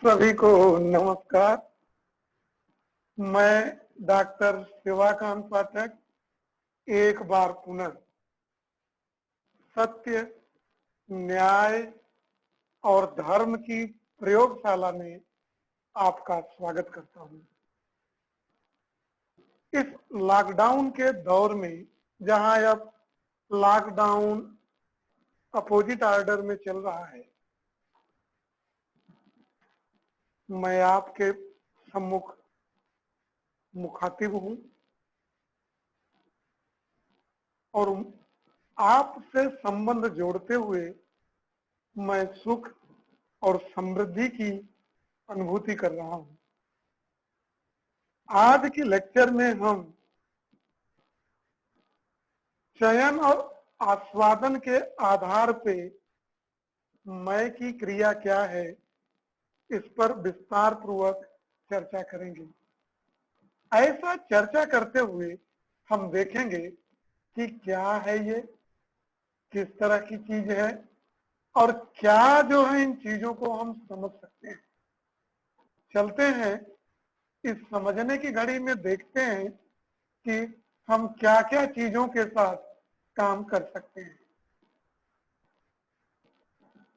सभी को नमस्कार। मैं डॉक्टर शिवाकांत पाठक एक बार पुनः सत्य, न्याय और धर्म की प्रयोगशाला में आपका स्वागत करता हूं। इस लॉकडाउन के दौर में जहां अब लॉकडाउन अपोजिट ऑर्डर में चल रहा है, मैं आपके सम्मुख मुखातिब हूं और आपसे संबंध जोड़ते हुए मैं सुख और समृद्धि की अनुभूति कर रहा हूं। आज के लेक्चर में हम चयन और आस्वादन के आधार पे मैं की क्रिया क्या है, इस पर विस्तार पूर्वक चर्चा करेंगे। ऐसा चर्चा करते हुए हम देखेंगे कि क्या है ये, किस तरह की चीज है और क्या जो है इन चीजों को हम समझ सकते हैं। चलते हैं इस समझने की घड़ी में, देखते हैं कि हम क्या क्या चीजों के साथ काम कर सकते हैं।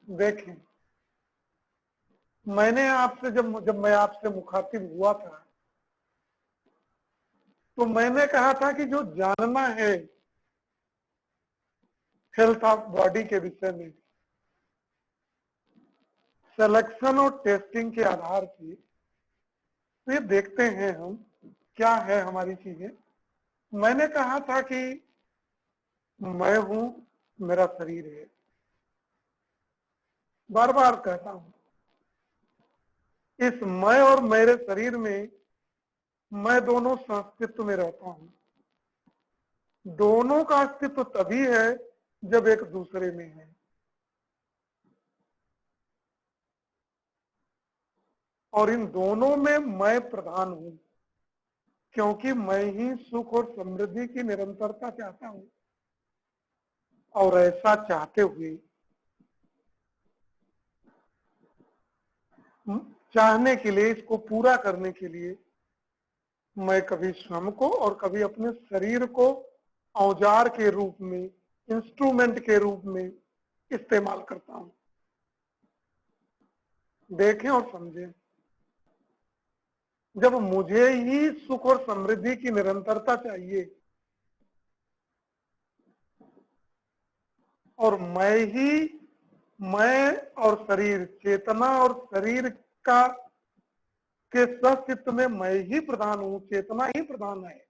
देखें, मैंने आपसे जब मैं आपसे मुखातिब हुआ था तो मैंने कहा था कि जो जानना है हेल्थ ऑफ बॉडी के विषय में, सिलेक्शन और टेस्टिंग के आधार पे तो ये देखते हैं हम क्या है हमारी चीजें। मैंने कहा था कि मैं हूं, मेरा शरीर है। बार बार कहता हूं, इस मैं और मेरे शरीर में मैं दोनों अस्तित्व में रहता हूं। दोनों का अस्तित्व तभी है जब एक दूसरे में है। और इन दोनों में मैं प्रधान हूं, क्योंकि मैं ही सुख और समृद्धि की निरंतरता चाहता हूं। और ऐसा चाहते हुए, चाहने के लिए, इसको पूरा करने के लिए मैं कभी स्वयं को और कभी अपने शरीर को औजार के रूप में, इंस्ट्रूमेंट के रूप में इस्तेमाल करता हूं। देखें और समझें, जब मुझे ही सुख और समृद्धि की निरंतरता चाहिए और मैं और शरीर, चेतना और शरीर का के सस्तित्व में मैं ही प्रधान हूं, चेतना ही प्रधान है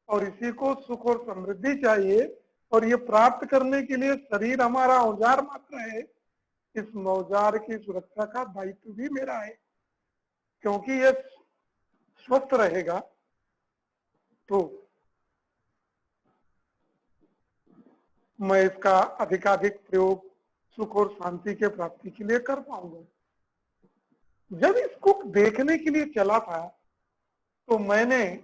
और इसी को सुख और समृद्धि चाहिए। और ये प्राप्त करने के लिए शरीर हमारा औजार मात्र है। इस औजार की सुरक्षा का दायित्व भी मेरा है, क्योंकि ये स्वस्थ रहेगा तो मैं इसका अधिकाधिक प्रयोग सुख और शांति के प्राप्ति के लिए कर पाऊंगा। जब इसको देखने के लिए चला था तो मैंने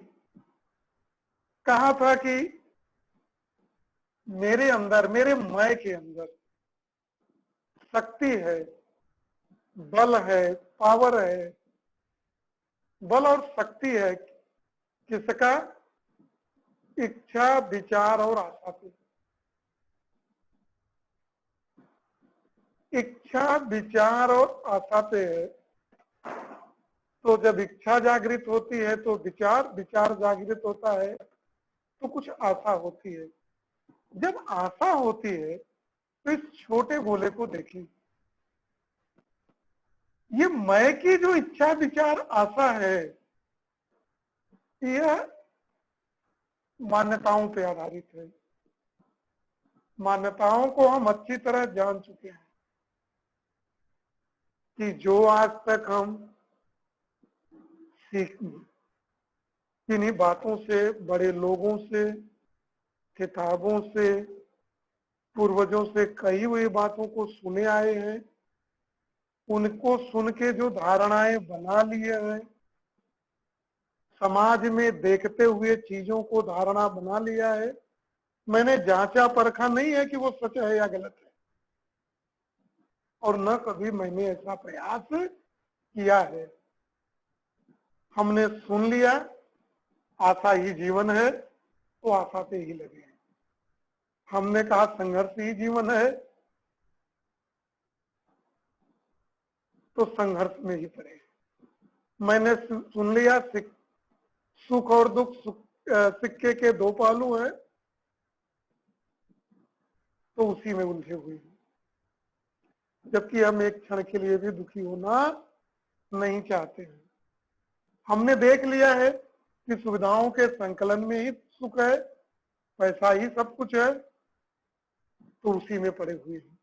कहा था कि मेरे अंदर, मेरे मैं के अंदर शक्ति है, बल है, पावर है। बल और शक्ति है किसका? इच्छा, विचार और आशा पे। इच्छा, विचार और आशा पे है। तो जब इच्छा जागृत होती है तो विचार, विचार जागृत होता है तो कुछ आशा होती है। जब आशा होती है तो इस छोटे गोले को देखिए, ये मैं की जो इच्छा, विचार, आशा है, यह मान्यताओं पे आधारित है। मान्यताओं को हम अच्छी तरह जान चुके हैं कि जो आज तक हम सीख, किन्हीं बातों से, बड़े लोगों से, किताबों से, पूर्वजों से कही हुई बातों को सुने आए हैं, उनको सुन के जो धारणाएं बना लिए हैं, समाज में देखते हुए चीजों को धारणा बना लिया है, मैंने जांचा परखा नहीं है कि वो सच है या गलत है। और न कभी मैंने ऐसा प्रयास किया है। हमने सुन लिया आशा ही जीवन है तो आशा पे ही लगे। हमने कहा संघर्ष ही जीवन है तो संघर्ष में ही पड़े। मैंने सुन लिया सुख और दुख सिक्के के दो पहलू हैं तो उसी में उलझे हुए हैं, जबकि हम एक क्षण के लिए भी दुखी होना नहीं चाहते हैं। हमने देख लिया है कि सुविधाओं के संकलन में ही सुख है, पैसा ही सब कुछ है, तो उसी में पड़े हुए हैं।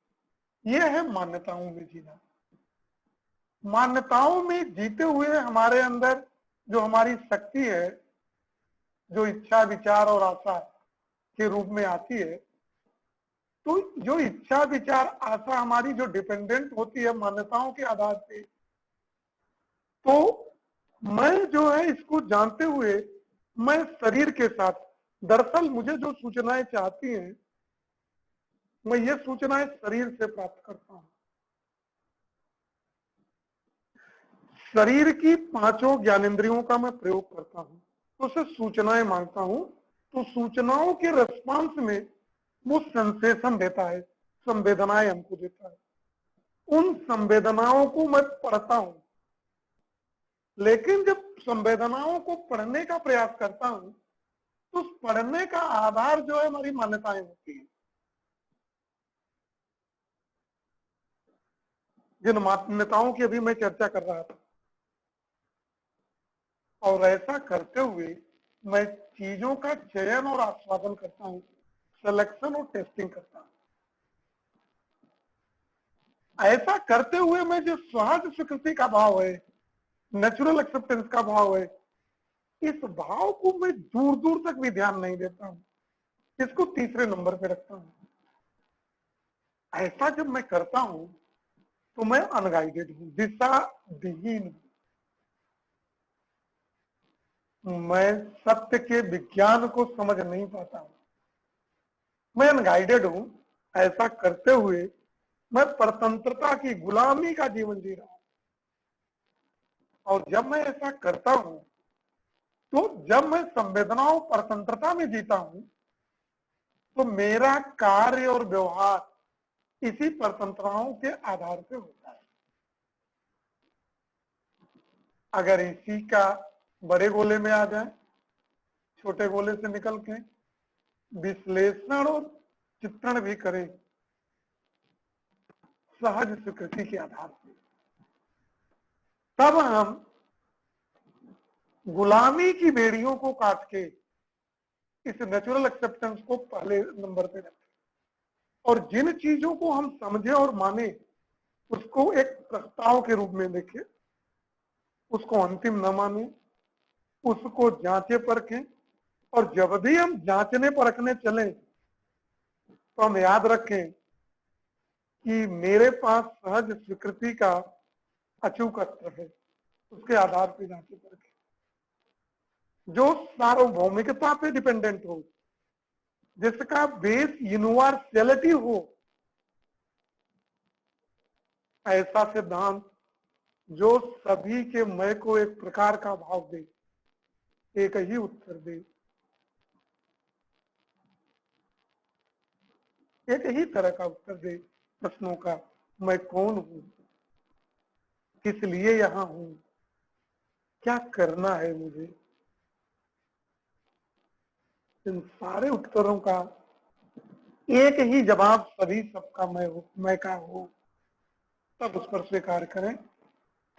यह है मान्यताओं में जीना। मान्यताओं में जीते हुए हमारे अंदर जो हमारी शक्ति है, जो इच्छा विचार और आशा के रूप में आती है, तो जो इच्छा विचार आशा हमारी जो डिपेंडेंट होती है मान्यताओं के आधार पे, तो मैं जो है इसको जानते हुए मैं शरीर के साथ, दरअसल मुझे जो सूचनाएं चाहती हैं मैं ये सूचनाएं शरीर से प्राप्त करता हूं। शरीर की पांचों ज्ञानेंद्रियों का मैं प्रयोग करता हूं, तो उससे सूचनाएं मांगता हूं, तो सूचनाओं के रेस्पॉन्स में वो सेंसेशन देता है, संवेदनाएं हमको देता है। उन संवेदनाओं को मैं पढ़ता हूं, लेकिन जब संवेदनाओं को पढ़ने का प्रयास करता हूं तो उस पढ़ने का आधार जो है हमारी मान्यताएं होती है। जिन मान्यताओं की अभी मैं चर्चा कर रहा था, और ऐसा करते हुए मैं चीजों का चयन और आस्वादन करता हूं, सिलेक्शन और टेस्टिंग करता हूं। ऐसा करते हुए मैं जो सहज स्वीकृति का भाव है, नेचुरल एक्सेप्टेंस का भाव है, इस भाव को मैं दूर दूर तक भी ध्यान नहीं देता हूं, इसको तीसरे नंबर पे रखता हूं। ऐसा जब मैं करता हूं तो मैं अनगाइडेड हूं, दिशा विहीन हूं, मैं सत्य के विज्ञान को समझ नहीं पाता हूं, मैं अनगाइडेड हूं। ऐसा करते हुए मैं परतंत्रता की गुलामी का जीवन जी रहा हूं। और जब मैं ऐसा करता हूं तो जब मैं संवेदनाओं परतंत्रता में जीता हूं तो मेरा कार्य और व्यवहार इसी परतंत्रताओं के आधार पे होता है। अगर इसी का बड़े गोले में आ जाए, छोटे गोले से निकल के विश्लेषण और चित्रण भी करें सहज स्वीकृति के आधार पे, तब हम गुलामी की बेड़ियों को काट के इस नेचुरल एक्सेप्टेंस को पहले नंबर पे रखें, और जिन चीजों को हम समझे और माने उसको एक प्रस्ताव के रूप में देखें, उसको अंतिम न माने, उसको जांचे परखें। और जब भी हम जांचने परखने चले तो हम याद रखें कि मेरे पास सहज स्वीकृति का अचूक अस्त्र है, उसके आधार पर जांचे परखें, जो सार्वभौमिकता पे डिपेंडेंट हो, जिसका बेस यूनिवर्सैलिटी हो। ऐसा सिद्धांत जो सभी के मैं को एक प्रकार का भाव दे, एक ही उत्तर दे, एक ही तरह का उत्तर दे प्रश्नों का, मैं कौन हूं, किस लिए यहां हूं, क्या करना है मुझे, इन सारे उत्तरों का एक ही जवाब सभी सबका मैं का हो, तब उस पर स्वीकार करें।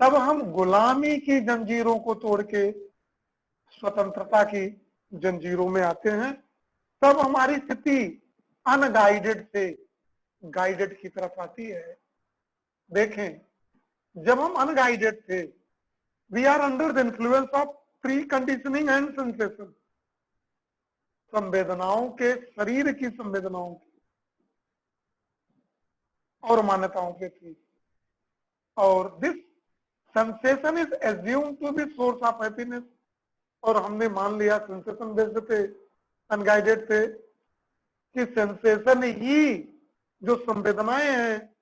तब हम गुलामी की जंजीरों को तोड़ के स्वतंत्रता की जंजीरों में आते हैं। तब हमारी स्थिति अनगाइडेड से गाइडेड की तरफ आती है। देखें, जब हम अनगाइडेड थे, we are under the influence of pre conditioning and sensation, संवेदनाओं के, शरीर की संवेदनाओं की और मान्यताओं पे थी। और this sensation is assume to be source of happiness, और हमने मान लिया सेंसेशन बेस्ड पे, अनगाइडेड पे, कि सेंसेशन ही जो संवेदनाएं हैं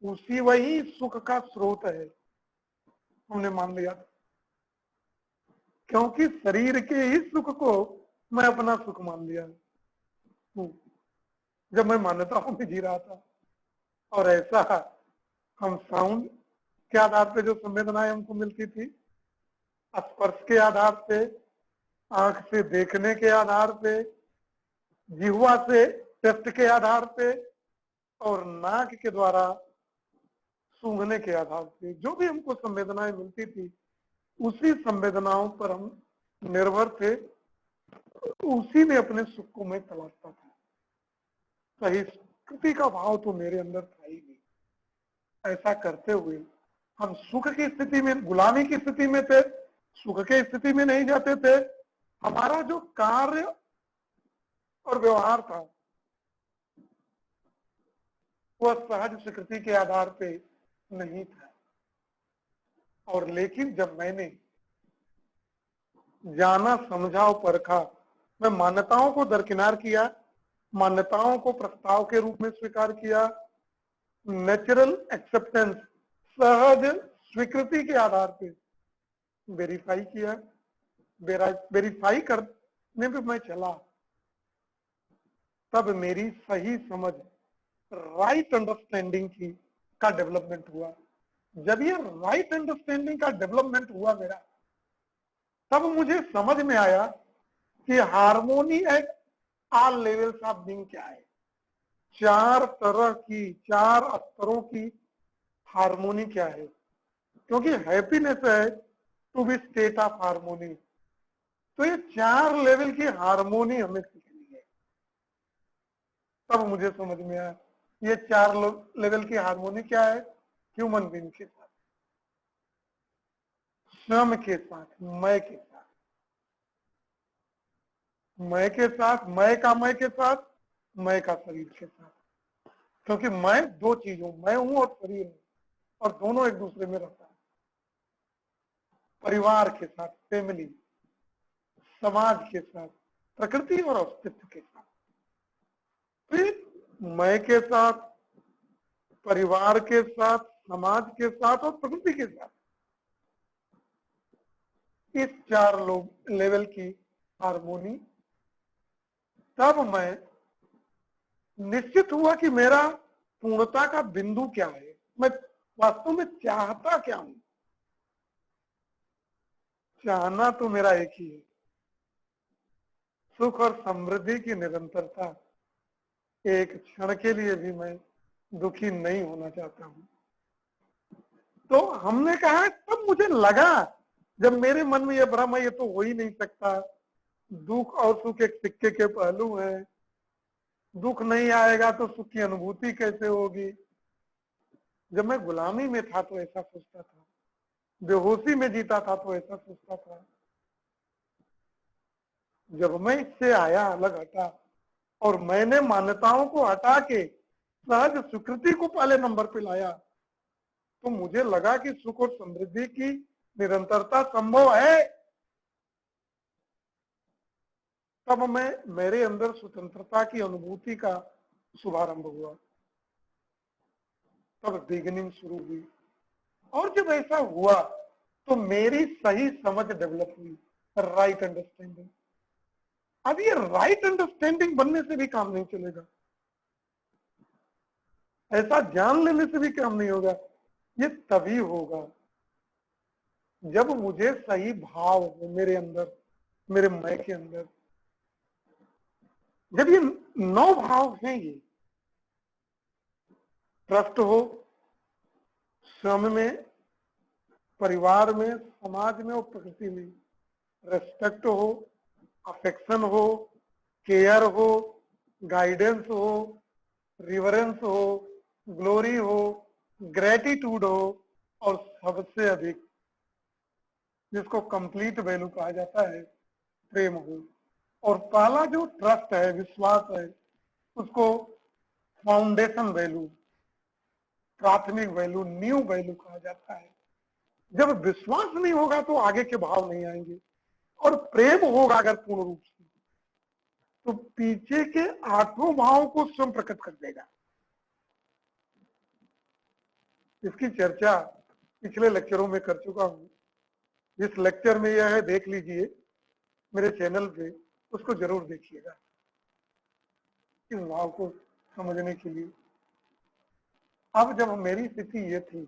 उसी वही सुख का स्रोत है, हमने मान लिया था। क्योंकि शरीर के ही सुख को मैं अपना सुख मान लिया हूँ जब मैं मान्यताओं में जी रहा था। और ऐसा हम साउंड के आधार पे जो संवेदनाएं हमको मिलती थी, स्पर्श के आधार पे, आंख से देखने के आधार पे, जिह्वा से टेस्ट के आधार पे, और नाक के द्वारा सूंघने के आधार पे, जो भी हमको संवेदनाएं मिलती थी, उसी संवेदनाओं पर हम निर्भर थे, उसी में अपने सुख को मैं तलाशता था। सही स्वीकृति का भाव तो मेरे अंदर था ही नहीं। ऐसा करते हुए हम सुख की स्थिति में, गुलामी की स्थिति में थे, सुख की स्थिति में नहीं जाते थे। हमारा जो कार्य और व्यवहार था वह सहज स्वीकृति के आधार पे नहीं था। और लेकिन जब मैंने जाना, समझा और परखा, मैं मान्यताओं को दरकिनार किया, मान्यताओं को प्रस्ताव के रूप में स्वीकार किया, नेचुरल एक्सेप्टेंस, सहज स्वीकृति के आधार पे वेरीफाई किया, वेरीफाई करने पे मैं चला, तब मेरी सही समझ, राइट अंडरस्टैंडिंग की का डेवलपमेंट हुआ। जब ये राइट अंडरस्टैंडिंग का डेवलपमेंट हुआ मेरा, तब मुझे समझ में आया कि harmony at all levels of being क्या है। चार तरह की, चार स्तरों की हार्मोनी क्या है। क्योंकि हैप्पीनेस है to be state of harmony, तो ये चार लेवल की हार्मोनी हमें सीखनी है। तब मुझे समझ में आया ये चार लेवल की हार्मोनी क्या है। ह्यूमन बीइंग के साथ, स्वयं के साथ, मैं के साथ, मैं के साथ, मैं के साथ, मैं का शरीर के साथ। क्योंकि मैं दो चीज हूं, मैं हूं और शरीर हूं, और दोनों एक दूसरे में रहता है। परिवार के साथ, फैमिली, समाज के साथ, प्रकृति और अस्तित्व के साथ। फिर मैं के साथ, परिवार के साथ, समाज के साथ और प्रकृति के साथ, इस चार लेवल की हार्मोनी, तब मैं निश्चित हुआ कि मेरा पूर्णता का बिंदु क्या है, मैं वास्तव में चाहता क्या हूं। चाहना तो मेरा एक ही है, सुख और समृद्धि की निरंतरता। एक क्षण के लिए भी मैं दुखी नहीं होना चाहता हूं। तो हमने कहा, तब मुझे लगा, जब मेरे मन में यह भ्रम है ये तो हो ही नहीं सकता, दुख और सुख एक सिक्के के पहलू है, दुख नहीं आएगा तो सुख की अनुभूति कैसे होगी। जब मैं गुलामी में था तो ऐसा सोचता था, बेहोशी में जीता था तो ऐसा सोचता था। जब मैं इससे आया, अलग हटा, और मैंने मान्यताओं को हटा के सहज स्वीकृति को पहले नंबर पे लाया, तो मुझे लगा कि सुख और समृद्धि की निरंतरता संभव है। तब मेरे अंदर स्वतंत्रता की अनुभूति का शुभारंभ हुआ, तब बिगिनिंग शुरू हुई। और जब ऐसा हुआ तो मेरी सही समझ डेवलप हुई, राइट अंडरस्टैंडिंग। अब ये राइट अंडरस्टैंडिंग बनने से भी काम नहीं चलेगा, ऐसा जान लेने से भी काम नहीं होगा। ये तभी होगा जब मुझे सही भाव हो मेरे अंदर, मेरे मैं के अंदर। जब ये 9 भाव हैं, ये ट्रस्ट हो, श्रम में, परिवार में, समाज में और प्रकृति में, रेस्पेक्ट हो, अफेक्शन हो, केयर हो, गाइडेंस हो, रिवरेंस हो, ग्लोरी हो, ग्रेटिट्यूड हो, और सबसे अधिक जिसको कंप्लीट वैल्यू कहा जाता है, प्रेम हो। और पहला जो ट्रस्ट है, विश्वास है, उसको फाउंडेशन वैल्यू, प्राथमिक वैल्यू, न्यू वैल्यू कहा जाता है। जब विश्वास नहीं होगा तो आगे के भाव नहीं आएंगे, और प्रेम होगा अगर पूर्ण रूप से, तो पीछे के 8 भावों को स्वयं प्रकट कर देगा। इसकी चर्चा पिछले लेक्चरों में कर चुका हूं। जिस लेक्चर में यह है देख लीजिए मेरे चैनल पे, उसको जरूर देखिएगा इस भाव को समझने के लिए। अब जब मेरी स्थिति ये थी,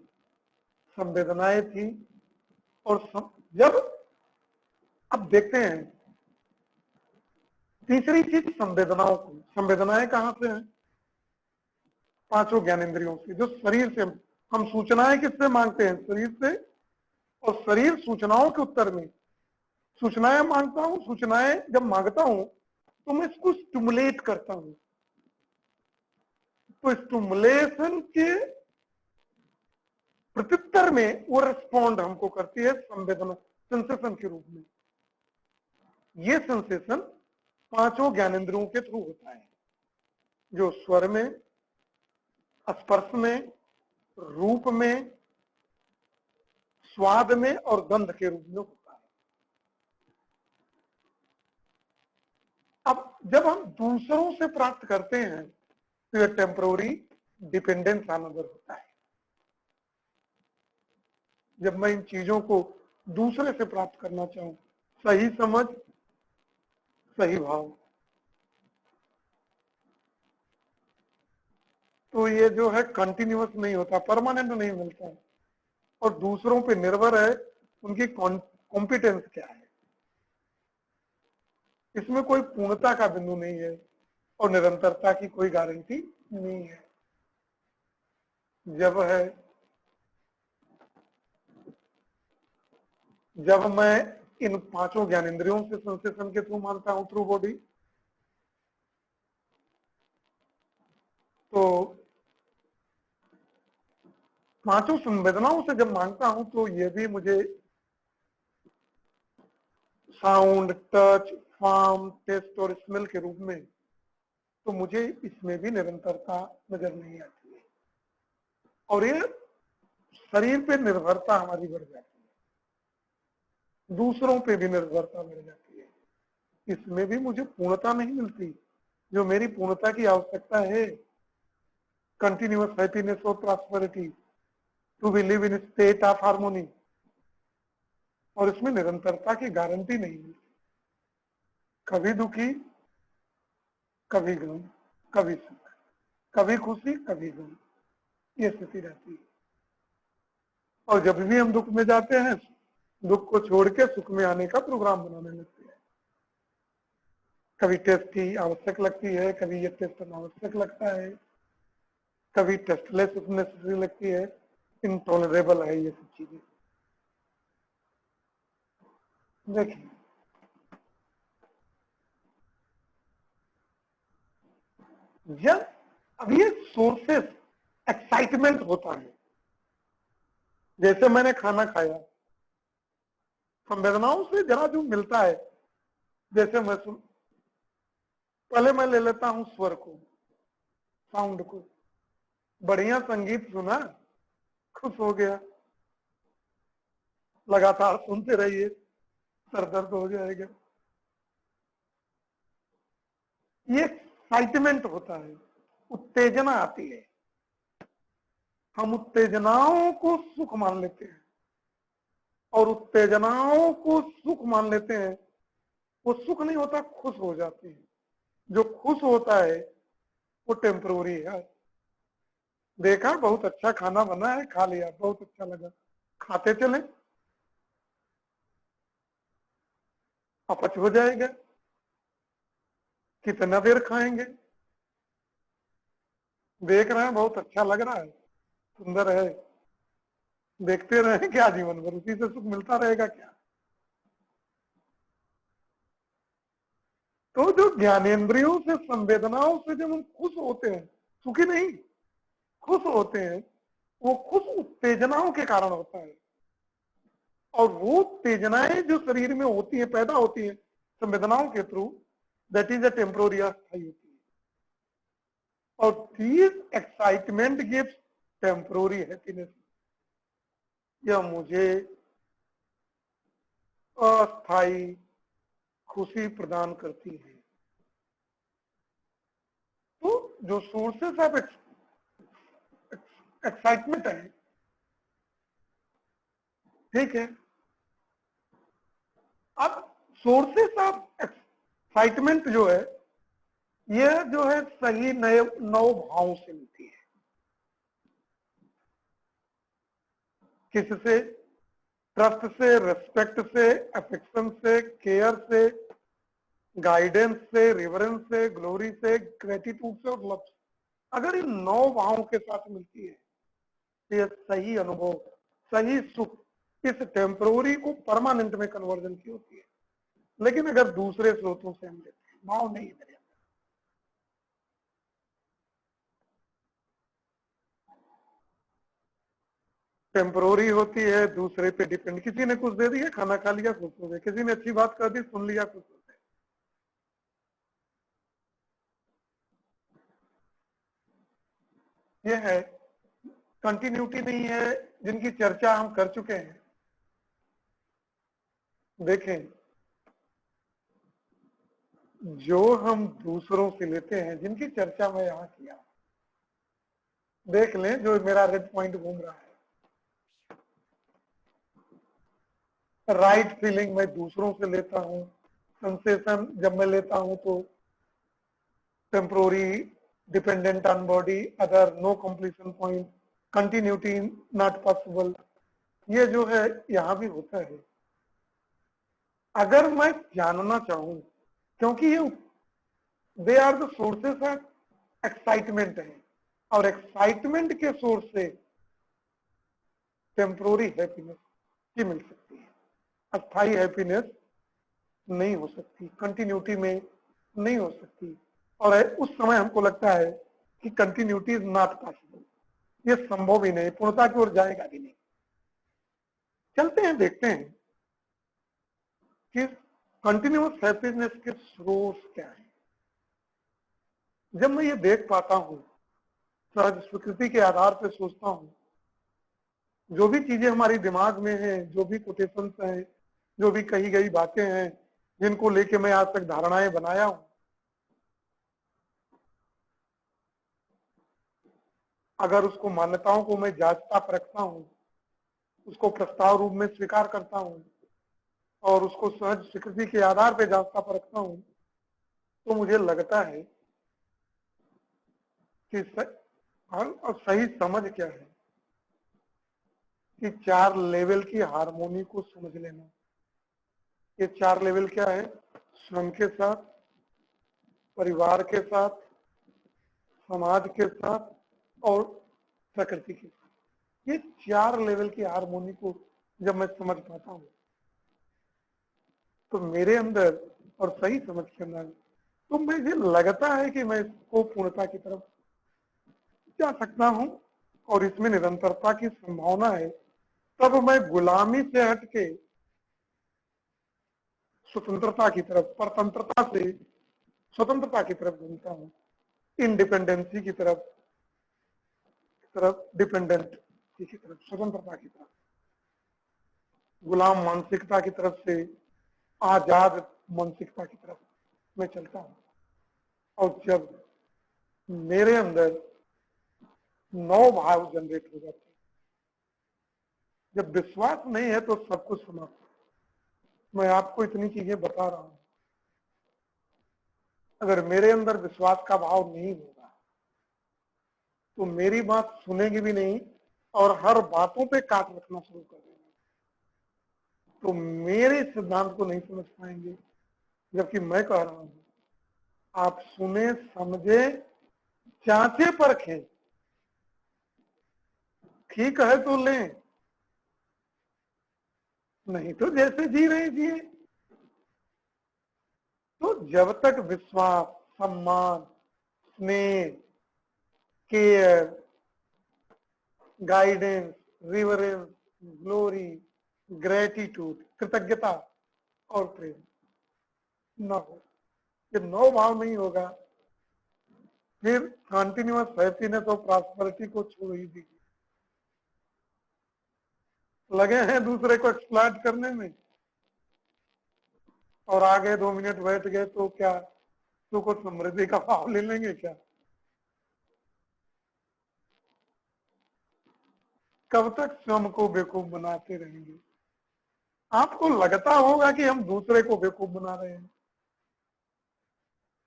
संवेदनाएं थी, और जब अब देखते हैं तीसरी चीज संवेदनाओं को। संवेदनाएं कहां से हैं? पांचों ज्ञानेंद्रियों से, जो शरीर से हम सूचनाएं किससे मांगते हैं? शरीर से। और शरीर सूचनाओं के उत्तर में सूचनाएं मांगता हूं। सूचनाएं जब मांगता हूं तो मैं इसको स्टिमुलेट करता हूं। तो स्टिमुलेशन के प्रत्युत्तर में वो रिस्पॉन्ड हमको करती है संवेदना, सेंसेशन के रूप में। ये सेंसेशन पांचों ज्ञानेंद्रियों के थ्रू होता है, जो स्वर में, स्पर्श में, रूप में, स्वाद में और गंध के रूप में होता है। अब जब हम दूसरों से प्राप्त करते हैं तो यह टेम्पररी डिपेंडेंस आनंद होता है। जब मैं इन चीजों को दूसरे से प्राप्त करना चाहूं, सही समझ, सही भाव, तो ये जो है कंटिन्यूअस नहीं होता, परमानेंट नहीं मिलता है, और दूसरों पे निर्भर है उनकी कॉम्पिटेंस क्या है। इसमें कोई पूर्णता का बिंदु नहीं है और निरंतरता की कोई गारंटी नहीं है। जब मैं इन पांचों ज्ञानेंद्रियों से सेंसेशन के थ्रू मानता हूं, थ्रू बॉडी, तो पांचों संवेदनाओं से जब मांगता हूं तो ये भी मुझे साउंड, टच, फॉर्म, टेस्ट और स्मेल के रूप में, तो मुझे इसमें भी निरंतरता नजर नहीं आती है। और ये शरीर पे निर्भरता हमारी बढ़ जाती है, दूसरों पे भी निर्भरता बढ़ जाती है। इसमें भी मुझे पूर्णता नहीं मिलती, जो मेरी पूर्णता की आवश्यकता है, कंटिन्यूअस हैप्पीनेस और prosperity, to be live in state of harmony, और इसमें निरंतरता की गारंटी नहीं मिलती। कभी दुखी, कभी गम, कभी सुख, कभी खुशी, कभी गम, ये स्थिति रहती है। और जब भी हम दुख में जाते हैं, दुख को छोड़ के सुख में आने का प्रोग्राम बनाने लगते हैं। कभी टेस्ट की आवश्यक लगती है, कभी ये टेस्ट अनावश्यक लगता है, कभी टेस्टलेस नेसेसरी लगती है, इनटॉलरेबल है ये सब चीजें। देखिए, जब अब ये सोर्सेस एक्साइटमेंट होता है, जैसे मैंने खाना खाया, संवेदनाओं से जरा जो मिलता है, जैसे मैं पहले मैं ले लेता हूं स्वर को, साउंड को, बढ़िया संगीत सुना, खुश हो गया, लगातार सुनते रहिए, सर दर्द हो जाएगा। ये एक्साइटमेंट होता है, उत्तेजना आती है। हम उत्तेजनाओं को सुख मान लेते हैं, और उत्तेजनाओं को सुख मान लेते हैं। वो सुख नहीं होता, खुश हो जाते हैं। जो खुश होता है वो टेम्पररी है। देखा बहुत अच्छा खाना बना है, खा लिया, बहुत अच्छा लगा, खाते चले, अपच हो जाएगा, कितना देर खाएंगे। देख रहे हैं बहुत अच्छा लग रहा है, सुंदर है, देखते रहे क्या जीवन भर, उसी से सुख मिलता रहेगा क्या? तो जो ज्ञानेंद्रियों से, संवेदनाओं से जब हम खुश होते हैं, सुखी नहीं, खुश होते हैं, वो खुश उत्तेजनाओं के कारण होता है। और वो उत्तेजनाएं जो शरीर में होती है, पैदा होती है संवेदनाओं के through, that is a temporary, अस्थायी होती है। और these excitement gives temporary happiness, यह मुझे अस्थायी खुशी प्रदान करती है। तो जो सोर्सेस ऑफ एक्साइटमेंट है, ठीक है। अब सोर्सेस ऑफ एक्साइटमेंट जो है, यह जो है सही नए नौ भावों से मिलती है। किससे? ट्रस्ट से, रेस्पेक्ट से, अफेक्शन से, केयर से, गाइडेंस से, रिवरेंस से, ग्लोरी से, ग्रेटिट्यूड से और लव से। अगर इन नौ भावों के साथ मिलती है तो यह सही अनुभव, सही सुख इस टेम्पररी को परमानेंट में कन्वर्जन की होती है। लेकिन अगर दूसरे स्रोतों से हम लेते हैं, भाव नहीं है, टेम्पररी होती है, दूसरे पे डिपेंड, किसी ने कुछ दे दिया, खाना खा लिया, खुश हो गए, किसी ने अच्छी बात कर दी, सुन लिया, खुश हो गए। यह है, कंटिन्यूटी नहीं है, जिनकी चर्चा हम कर चुके हैं। देखें, जो हम दूसरों से लेते हैं, जिनकी चर्चा मैं यहां किया, देख लें जो मेरा रेड पॉइंट घूम रहा है। राइट फीलिंग मैं दूसरों से लेता हूं, सेंसेशन जब मैं लेता हूं तो temporary, dependent on body, other, no completion point, continuity not possible, ये जो है यहां भी होता है। अगर मैं जानना चाहूं, क्योंकि ये they are the sources of excitement है, और एक्साइटमेंट के सोर्स से टेम्पोररी हैप्पीनेस ही मिल सकती है, अस्थाई हैप्पीनेस नहीं हो सकती, कंटिन्यूटी में नहीं हो सकती। और उस समय हमको लगता है कि कंटिन्यूटी इज नॉट पॉसिबल, ये संभव ही नहीं, पूर्णता की ओर जाएगा भी नहीं। चलते हैं, देखते हैं कि कंटिन्यूअस हैप्पीनेस के सोर्स क्या है। जब मैं ये देख पाता हूं, सहज स्वीकृति के आधार पर सोचता हूं, जो भी चीजें हमारी दिमाग में हैं, जो भी कोटेशंस हैं, जो भी कही गई बातें हैं, जिनको लेके मैं आज तक धारणाएं बनाया हूं, अगर उसको मान्यताओं को मैं जांचता परखता हूं, उसको प्रस्ताव रूप में स्वीकार करता हूं और उसको सहज स्वीकृति के आधार पर जांचता परखता हूं, तो मुझे लगता है कि और सही समझ क्या है कि 4 लेवल की हार्मोनी को समझ लेना। ये 4 लेवल क्या है? स्वयं के साथ, परिवार के साथ, समाज के साथ और प्रकृति के साथ। ये 4 लेवल की हार्मोनी को जब मैं समझ पाता हूं, तो मेरे अंदर, और सही समझ के अंदर, तो मुझे लगता है कि मैं इसको पूर्णता की तरफ जा सकता हूं और इसमें निरंतरता की संभावना है। तब मैं गुलामी से हटके स्वतंत्रता की तरफ, परतंत्रता से स्वतंत्रता की तरफ घूमता हूं, इंडिपेंडेंसी की तरफ, डिपेंडेंट की तरफ, स्वतंत्रता की तरफ, गुलाम मानसिकता की तरफ से आजाद मानसिकता की तरफ मैं चलता हूं। और जब मेरे अंदर 9 भाव जनरेट हो जाते हैं, जब विश्वास नहीं है तो सब कुछ समाप्त। मैं आपको इतनी चीजें बता रहा हूं, अगर मेरे अंदर विश्वास का भाव नहीं होगा तो मेरी बात सुनेंगे भी नहीं और हर बातों पे काट रखना शुरू कर देंगे, तो मेरे सिद्धांत को नहीं समझ पाएंगे। जबकि मैं कह रहा हूं, आप सुने, समझे, जांचे परखें, ठीक है तो लें, नहीं तो जैसे जी रहे जिए। तो जब तक विश्वास, सम्मान, स्नेह, care, guidance, reverence, glory, gratitude, कृतज्ञता और प्रेम न हो, ये 9 भाव नहीं होगा, फिर कंटिन्यूअस हैप्पीनेस और प्रॉस्पेरिटी को छोड़ ही दीजिए। लगे हैं दूसरे को एक्सप्लॉइट करने में और आगे 2 मिनट बैठ गए तो क्या तो कुछ समृद्धि का भाव ले लेंगे क्या? कब तक स्वयं को बेवकूफ बनाते रहेंगे? आपको लगता होगा कि हम दूसरे को बेवकूफ बना रहे हैं,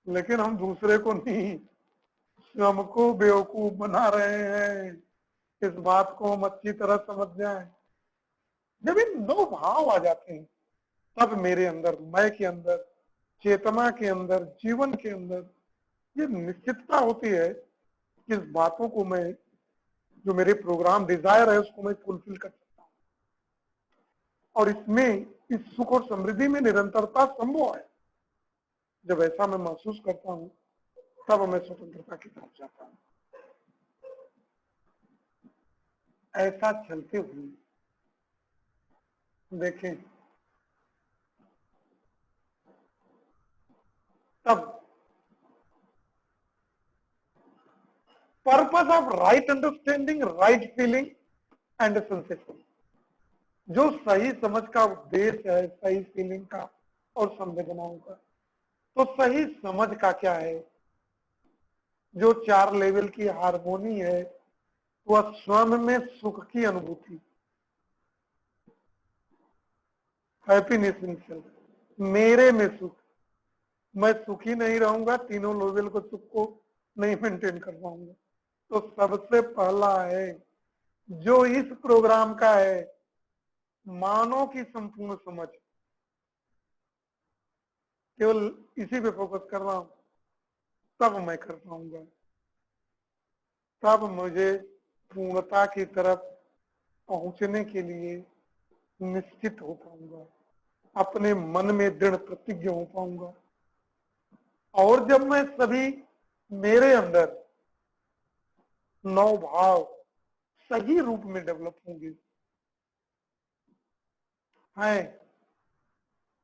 लेकिन हम दूसरे को नहीं, स्वयं को बेवकूफ बना रहे हैं। इस बात को हम अच्छी तरह समझ जाएं। जब इन दो भाव आ जाते हैं, तब मेरे अंदर, मैं के अंदर, चेतना के अंदर, जीवन के अंदर ये निश्चितता होती है कि इस बातों को मैं, जो मेरे प्रोग्राम डिजायर है, उसको मैं फुलफिल कर सकता हूँ। और इसमें, इस सुख और समृद्धि में निरंतरता संभव है। जब ऐसा मैं महसूस करता हूँ, तब मैं स्वतंत्रता की तरफ जाता हूँ। ऐसा चलते हुए देखें, तब purpose of right understanding, right feeling and sensation, जो सही समझ का उद्देश्य है, सही फीलिंग का और संवेदनाओं का। तो सही समझ का क्या है? जो 4 लेवल की हारमोनी है, वह स्वयं में सुख की अनुभूति, हैप्पीनेस इन सेल्फ, मेरे में सुख। मैं सुखी नहीं रहूंगा, तीनों लेवल को, सुख को नहीं मेंटेन कर पाऊंगा। तो सबसे पहला है, जो इस प्रोग्राम का है, मानव की संपूर्ण समझ, केवल इसी पे फोकस कर रहा हूं, तब मैं कर पाऊंगा। तब मुझे पूर्णता की तरफ पहुंचने के लिए निश्चित हो पाऊंगा, अपने मन में दृढ़ प्रतिज्ञ हो पाऊंगा। और जब मैं सभी, मेरे अंदर 9 भाव सही रूप में डेवलप होंगे, है,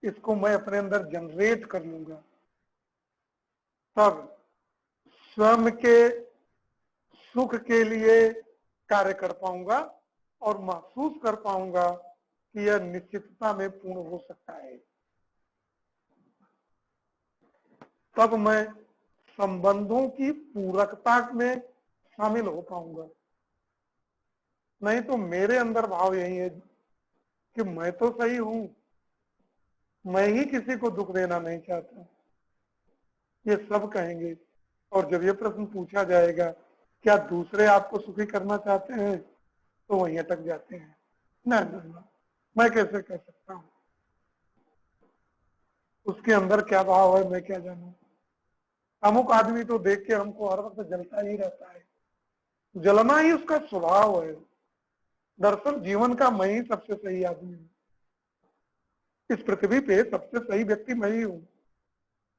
इसको मैं अपने अंदर जनरेट कर लूंगा, तब स्वयं के सुख के लिए कार्य कर पाऊंगा और महसूस कर पाऊंगा कि यह निश्चितता में पूर्ण हो सकता है। तब मैं संबंधों की पूरकता में शामिल हो पाऊंगा। नहीं तो मेरे अंदर भाव यही है कि मैं तो सही हूं, मैं ही किसी को दुख देना नहीं चाहता, ये सब कहेंगे। और जब ये प्रश्न पूछा जाएगा, क्या दूसरे आपको सुखी करना चाहते हैं, तो वहीं अटक जाते हैं। ना ना ना, मैं कैसे कह सकता हूँ, उसके अंदर क्या भाव है मैं क्या जानूं। अमुक आदमी तो देख के हमको हर वक्त जलता ही रहता है, जलना ही उसका स्वभाव है। दरअसल जीवन का मैं ही सबसे सही आदमी हूँ, इस पृथ्वी पे सबसे सही व्यक्ति मैं ही हूँ।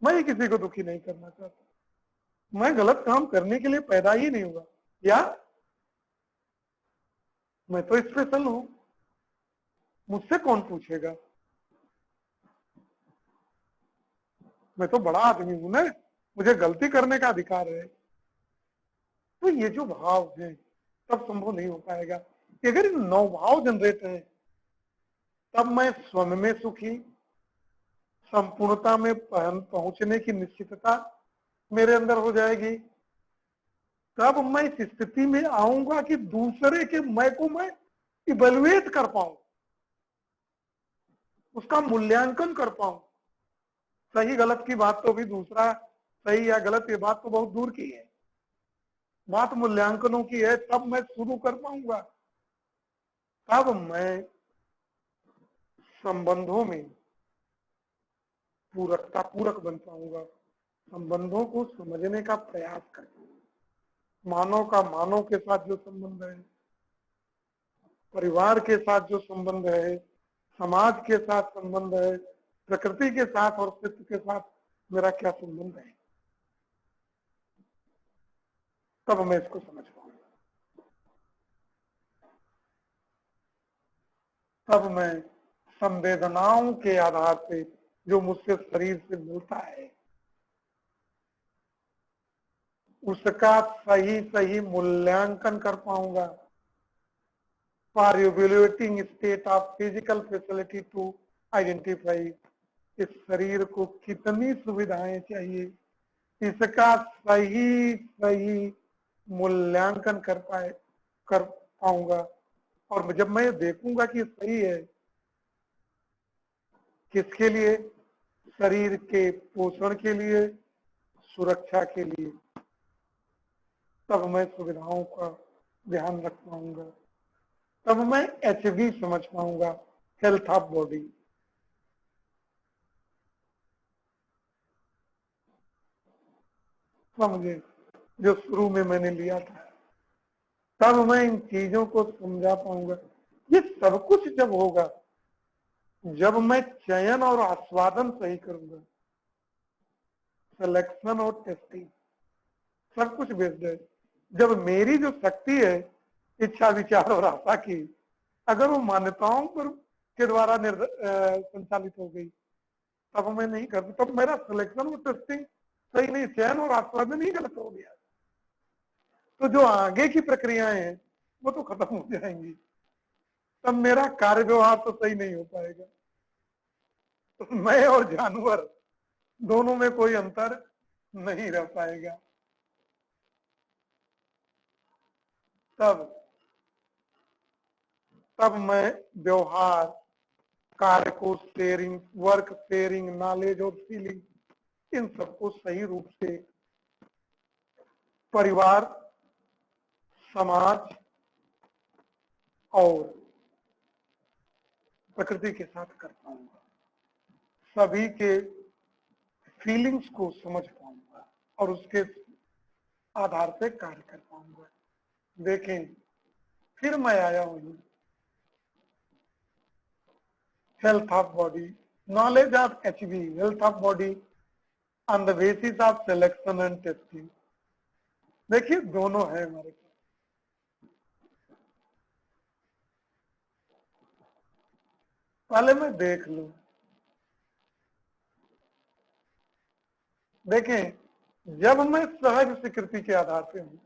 मैं ही किसी को दुखी नहीं करना चाहता, मैं गलत काम करने के लिए पैदा ही नहीं हुआ। या मैं तो स्पेशल हूं, मुझसे कौन पूछेगा, मैं तो बड़ा आदमी हूं ना, मुझे गलती करने का अधिकार है। तो ये जो भाव है, तब संभव नहीं हो पाएगा। अगर 9 भाव जनरेट है, तब मैं स्वयं में सुखी, संपूर्णता में पहुंचने की निश्चितता मेरे अंदर हो जाएगी। तब मैं इस स्थिति में आऊंगा कि दूसरे के मैं को मैं इवेल्युएट कर पाऊं, उसका मूल्यांकन कर पाऊं। सही गलत की बात तो भी, दूसरा सही या गलत ये बात तो बहुत दूर की है, बात मूल्यांकनों की है। तब मैं शुरू कर पाऊंगा, तब मैं संबंधों में पूरक बन पाऊंगा, संबंधों को समझने का प्रयास कर पाऊंगा। मानव का मानव के साथ जो संबंध है, परिवार के साथ जो संबंध है, समाज के साथ संबंध है, प्रकृति के साथ और अस्तित्व के साथ मेरा क्या संबंध है, तब मैं इसको समझ पाऊंगा। तब मैं संवेदनाओं के आधार पे जो मुझसे शरीर से मिलता है, उसका सही सही मूल्यांकन कर पाऊंगा। For evaluating state of physical facility to identify, इस शरीर को कितनी सुविधाएं चाहिए, इसका सही सही मूल्यांकन कर पाऊंगा। और जब मैं देखूंगा कि सही है, किसके लिए? शरीर के पोषण के लिए, सुरक्षा के लिए। तब मैं सुविधाओं का ध्यान रख पाऊंगा, तब मैं HV समझ पाऊंगा, हेल्थ ऑफ बॉडी। समझे? जो शुरू में मैंने लिया था, तब मैं इन चीजों को समझा पाऊंगा। ये सब कुछ जब होगा, जब मैं चयन और आस्वादन सही करूंगा, सिलेक्शन और टेस्टिंग सब कुछ बेस्ड है। जब मेरी जो शक्ति है इच्छा विचार और आशा की, अगर वो मान्यताओं पर के द्वारा संचालित हो गई, तब मैं नहीं कर, तब मेरा सिलेक्शन और टेस्टिंग सही नहीं, चयन और आस्वादन ही गलत हो गया। तो जो आगे की प्रक्रियाएं हैं वो तो खत्म हो जाएंगी, तब मेरा कार्य व्यवहार तो सही नहीं हो पाएगा। तो मैं और जानवर दोनों में कोई अंतर नहीं रह पाएगा। तब तब मैं व्यवहार, कार्य को शेयरिंग, वर्क शेयरिंग, नॉलेज और फीलिंग, इन सबको सही रूप से परिवार, समाज और प्रकृति के साथ कर पाऊंगा। सभी के फीलिंग्स को समझ पाऊंगा और उसके आधार पे कार्य कर पाऊंगा। देखें, फिर मैं आया हूं health of body, knowledge of HV, health of body on the basis of selection and testing. देखिए दोनों है हमारे पास। पहले मैं देख लूं, देखें जब मैं सहज स्वीकृति के आधार पे हूं,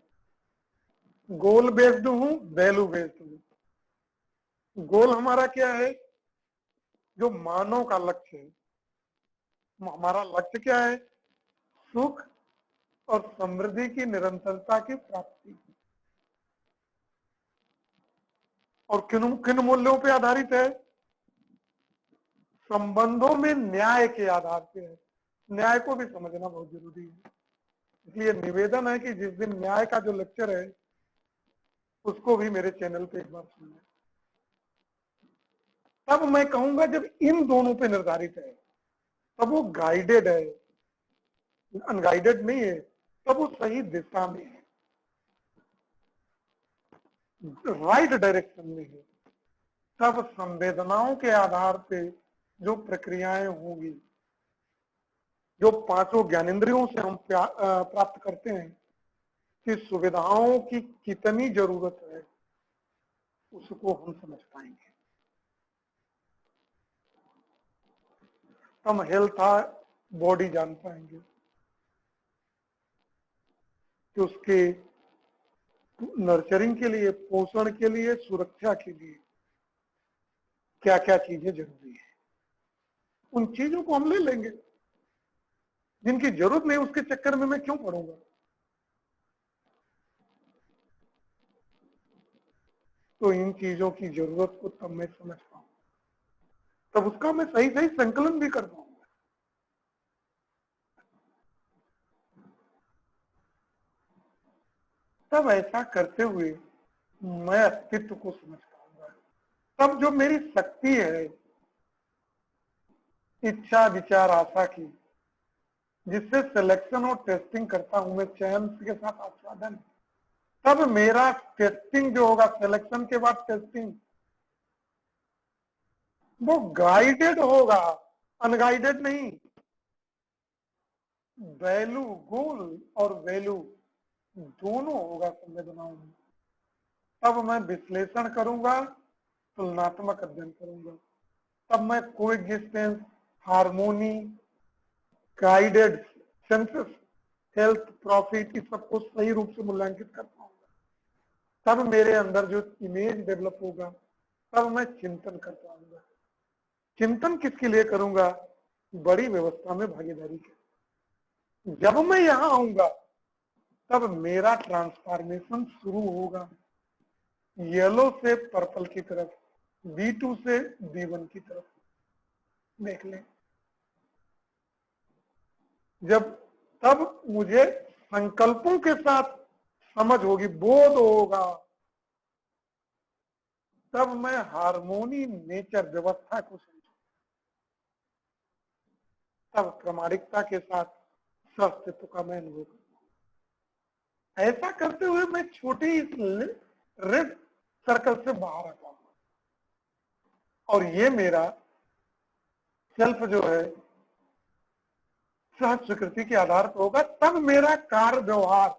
गोल बेस्ड हूं, वैल्यू बेस्ड हूं। गोल हमारा क्या है? जो मानव का लक्ष्य है, हमारा लक्ष्य क्या है? सुख और समृद्धि की निरंतरता की प्राप्ति। और किन किन मूल्यों पे आधारित है? संबंधों में न्याय के आधार पे है। न्याय को भी समझना बहुत जरूरी है। इसलिए निवेदन है कि जिस दिन न्याय का जो लेक्चर है उसको भी मेरे चैनल पे एक बार सुनना। तब मैं कहूंगा जब इन दोनों पे निर्धारित है, तब वो गाइडेड है, अनगाइडेड नहीं है, तब वो सही दिशा में है, राइट डायरेक्शन में है। तब संवेदनाओं के आधार पे जो प्रक्रियाएं होंगी, जो पांचों ज्ञानेंद्रियों से हम प्राप्त करते हैं कि सुविधाओं की कितनी जरूरत है, उसको हम समझ पाएंगे। हम हेल्थ बॉडी जान पाएंगे कि उसके नर्चरिंग के लिए, पोषण के लिए, सुरक्षा के लिए क्या क्या चीजें जरूरी है। उन चीजों को हम ले लेंगे, जिनकी जरूरत नहीं उसके चक्कर में मैं क्यों पढ़ूंगा। तो इन चीजों की जरूरत को तब मैं समझ पाऊंगा, तब उसका मैं सही सही संकलन भी कर पाऊंगा। तब ऐसा करते हुए मैं अस्तित्व को समझ पाऊंगा। तब जो मेरी शक्ति है इच्छा विचार आशा की, जिससे सिलेक्शन और टेस्टिंग करता हूं मैं चयन के साथ आस्वादन, तब मेरा टेस्टिंग जो होगा, सिलेक्शन के बाद टेस्टिंग, वो गाइडेड होगा, अनगाइडेड नहीं। वैल्यू, गोल और वैल्यू दोनों होगा संवेदनाओं में। तब मैं विश्लेषण करूंगा, तुलनात्मक अध्ययन करूंगा। तब मैं coexistence, harmony, guided senses, health, profit, इस सबको सही रूप से मूल्यांकित कर पाऊंगा। तब मेरे अंदर जो इमेज डेवलप होगा, तब मैं चिंतन कर पाऊंगा। चिंतन किसके लिए करूंगा? बड़ी व्यवस्था में भागीदारी के। जब मैं यहां आऊंगा तब मेरा ट्रांसफॉर्मेशन शुरू होगा, येलो से पर्पल की तरफ, B2 से B1 की तरफ। देख लें। जब तब मुझे संकल्पों के साथ समझ होगी, बोध होगा, तब मैं हार्मोनी नेचर व्यवस्था को समझूं, तब प्रामाणिकता के साथ स्वास्थ्य का मैं अनुभव करूं। ऐसा करते हुए मैं छोटे इस रेड सर्कल से बाहर आ पाऊंगा और ये मेरा सेल्फ जो है सहज स्वीकृति के आधार पर होगा। तब मेरा कार्य व्यवहार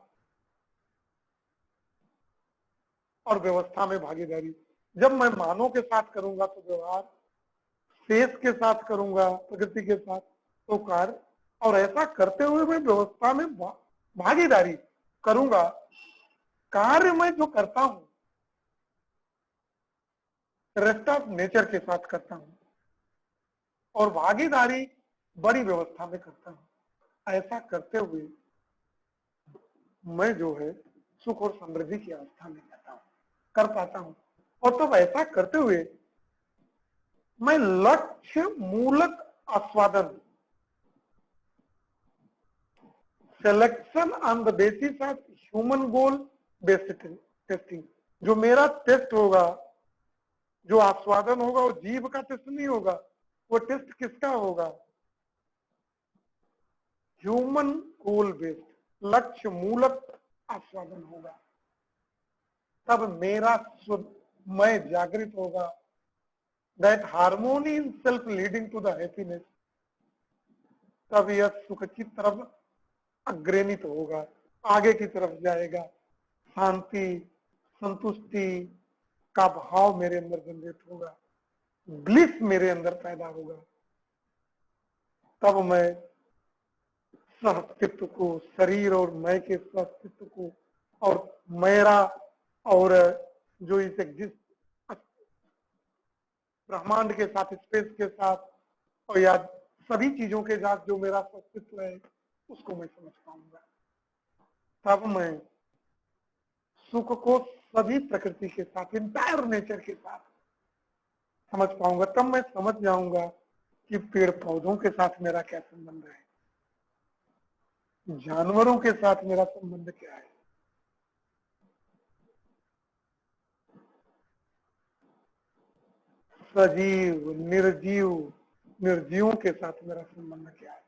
और व्यवस्था में भागीदारी, जब मैं मानव के साथ करूंगा तो व्यवहार, शेष के साथ करूंगा, प्रकृति के साथ तो कार्य, और ऐसा करते हुए मैं व्यवस्था में भागीदारी करूंगा। कार्य मैं जो करता हूं रेस्ट ऑफ नेचर के साथ करता हूं और भागीदारी बड़ी व्यवस्था में करता हूं। ऐसा करते हुए मैं जो है सुख और समृद्धि की अवस्था में कर पाता हूं। और तब ऐसा करते हुए मैं लक्ष्य मूलक आस्वादन, selection on the basis of human goal based testing, जो मेरा टेस्ट होगा, जो आस्वादन होगा वो जीव का टेस्ट नहीं होगा, वो टेस्ट किसका होगा, ह्यूमन गोल बेस्ड, लक्ष्य मूलक आस्वादन होगा। तब मेरा मैं जागृत होगा, that harmony in self leading to the happiness, तब यह सुख की तरफ अग्रणित होगा, आगे की तरफ जाएगा, शांति संतुष्टि का भाव मेरे अंदर जनरेट होगा, ब्लिस मेरे अंदर पैदा होगा। तब मैं सहअस्तित्व को, शरीर और मैं के सहअस्तित्व को और मेरा और जो इस एग्जिस्ट ब्रह्मांड के साथ, स्पेस के साथ और या सभी चीजों के साथ जो मेरा अस्तित्व है उसको मैं समझ पाऊंगा। तब मैं सुख को सभी प्रकृति के साथ, इंटायर नेचर के साथ समझ पाऊंगा। तब मैं समझ जाऊंगा कि पेड़ पौधों के साथ मेरा क्या संबंध है, जानवरों के साथ मेरा संबंध क्या है, सजीव निर्जीव निर्जीवों के साथ मेरा संबंध क्या है।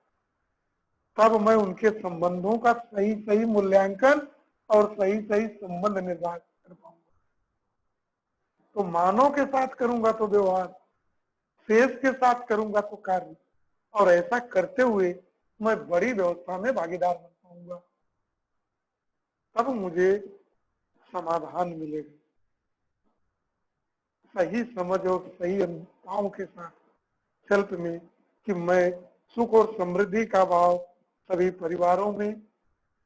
तब मैं उनके संबंधों का सही सही मूल्यांकन और सही सही संबंध निर्धारित कर पाऊंगा। तो मानव के साथ करूंगा तो व्यवहार, शेष के साथ करूंगा तो कार्य, और ऐसा करते हुए मैं बड़ी व्यवस्था में भागीदार बन पाऊंगा। तब मुझे समाधान मिलेगा, सही समझ और सही भाव के साथ सेल्फ में, कि मैं सुख और समृद्धि का भाव सभी परिवारों में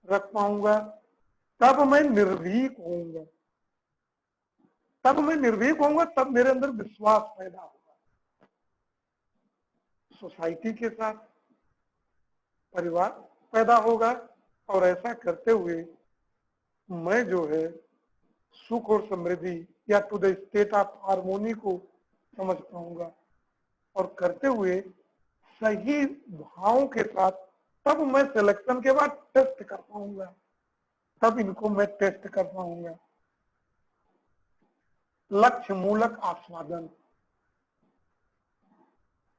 रख पाऊंगा। तब मैं निर्भीक होऊंगा, तब मैं निर्भीक होऊंगा, तब मेरे अंदर विश्वास पैदा होगा, सोसाइटी के साथ परिवार पैदा होगा। और ऐसा करते हुए मैं जो है सुख और समृद्धि या to the state of harmony को समझ पाऊंगा और करते हुए सही भावों के साथ तब मैं सिलेक्शन के बाद टेस्ट कर पाऊंगा, तब इनको मैं टेस्ट कर पाऊंगा। लक्ष्य मूलक आस्वादन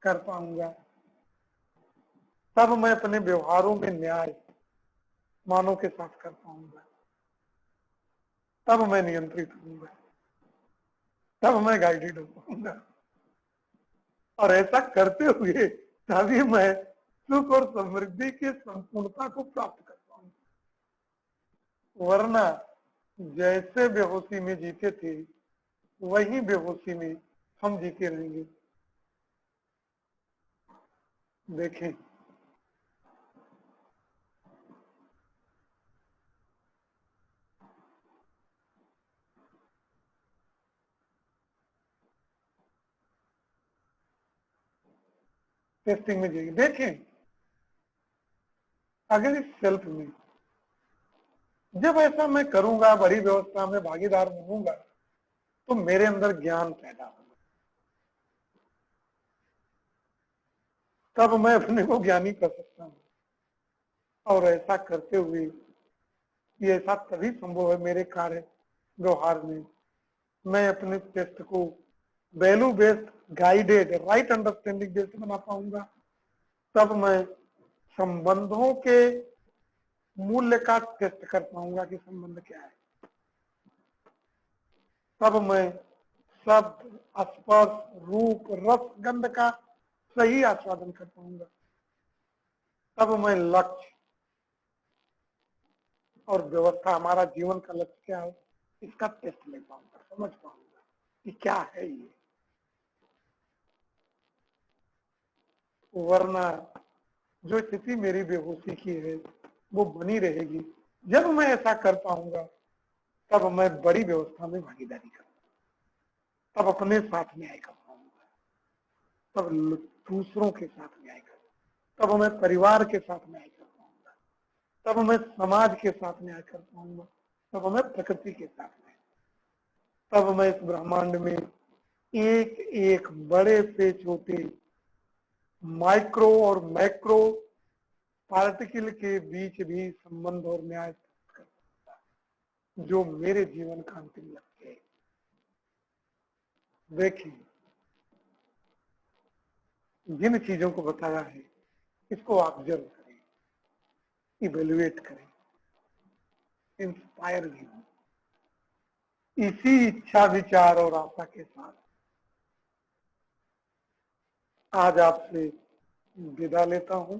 कर पाऊंगा, तब मैं अपने व्यवहारों में न्याय मानव के साथ कर पाऊंगा, तब मैं नियंत्रित होऊंगा, तब मैं गाइडेड हो पाऊंगा। और ऐसा करते हुए तभी मैं सुख और समृद्धि की संपूर्णता को प्राप्त कर पाऊंगा। वरना जैसे बेहोशी में जीते थे वही बेहोशी में हम जीते रहेंगे। देखें, टेस्टिंग में जाइए, देखें अगर इस सेल्फ में जब ऐसा मैं करूंगा, बड़ी व्यवस्था में भागीदार बनूंगा, तो मेरे अंदर ज्ञान पैदा होगा, तब मैं अपने को ज्ञानी कर सकता हूँ। और ऐसा करते हुए ये ऐसा तभी संभव है मेरे कार्य व्यवहार में, मैं अपने टेस्ट को value based guided right understanding based बना पाऊंगा। तब मैं संबंधों के मूल्य का टेस्ट कर पाऊंगा कि संबंध क्या है। तब मैं शब्द, स्पर्श, रूप, रस, गंध का सही आस्वादन कर पाऊंगा। तब मैं लक्ष्य और व्यवस्था, हमारा जीवन का लक्ष्य क्या है, इसका टेस्ट ले पाऊंगा, समझ पाऊंगा कि क्या है ये। वरना जो स्थिति मेरी बेहोशी की है वो बनी रहेगी। जब मैं ऐसा कर पाऊंगा तब मैं बड़ी व्यवस्था में भागीदारी करूंगा, तब अपने साथ न्याय कर पाऊंगा, तब दूसरों के साथ न्याय करूंगा, तब मैं परिवार के साथ न्याय कर पाऊंगा, तब मैं समाज के साथ न्याय कर पाऊंगा, तब मैं प्रकृति के साथ न्याय, तब मैं इस ब्रह्मांड में एक एक बड़े से छोटे माइक्रो और मैक्रो पार्टिकल के बीच भी संबंध और न्याय जो मेरे जीवन का अंतिम लक्ष्य है। देखिए, जिन चीजों को बताया है इसको आप ऑब्जर्व करें, इवेल्युएट करें, इंस्पायर भी हो। इसी इच्छा, विचार और आशा के साथ आज आपसे विदा लेता हूं।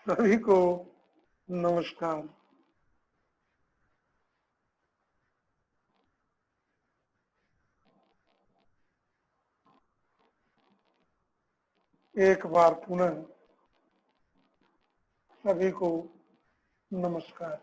सभी को नमस्कार। एक बार पुनः सभी को नमस्कार।